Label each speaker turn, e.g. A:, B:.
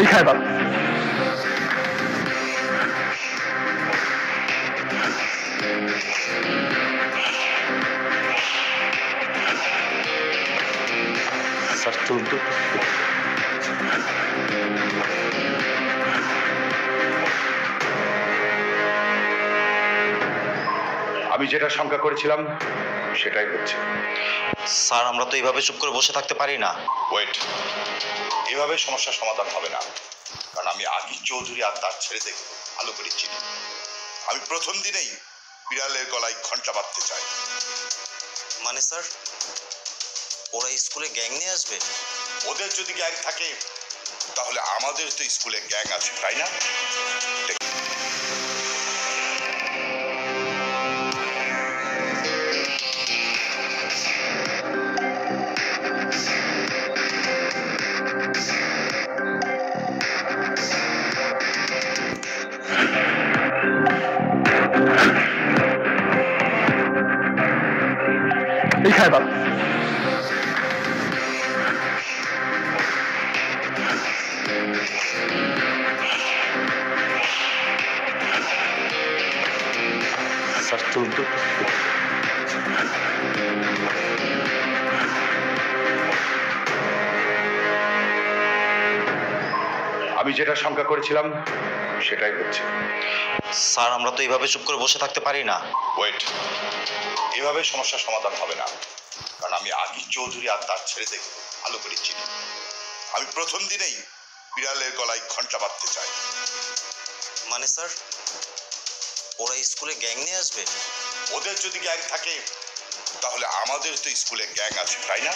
A: লিখায় বাবা
B: স্যার চলতো
C: আমি যেটা শঙ্কা করেছিলাম সেটাই হচ্ছে।
D: স্যার আমরা তো এইভাবে চুপ করে বসে থাকতে পারি না।
C: ওয়েট, এভাবে সমস্যার সমাধান হবে না, কারণ আমি আকিব চৌধুরী আর তার ছেলেদের ভালো করে চিনি। আমি প্রথম দিনেই বিড়ালের গলায় ঘন্টা বাঁধতে চাই।
D: মানে স্যার ওরা স্কুলে গ্যাং নিয়ে আসবে?
C: ওদের যদি গ্যাং থাকে তাহলে আমাদের তো স্কুলে গ্যাং আছে, তাই না?
A: লিখায় বাবা
B: স্যার চলতো
C: আমি যেটা শঙ্কা করেছিলাম সেটাই হচ্ছে।
D: স্যার আমরা তো এইভাবে চুপ করে বসে থাকতে পারি না।
C: ওয়েট, এভাবে সমস্যার সমাধান হবে না, কারণ আমি আকিব চৌধুরী আর তার ছেলেদের ভালো করে চিনি। আমি প্রথম দিনেই বিড়ালের গলায় ঘন্টা বাঁধতে চাই।
D: মানে স্যার ওরা স্কুলে গ্যাং নিয়ে আসবে?
C: ওদের যদি গ্যাং থাকে তাহলে আমাদের তো স্কুলে গ্যাং আছে, তাই না?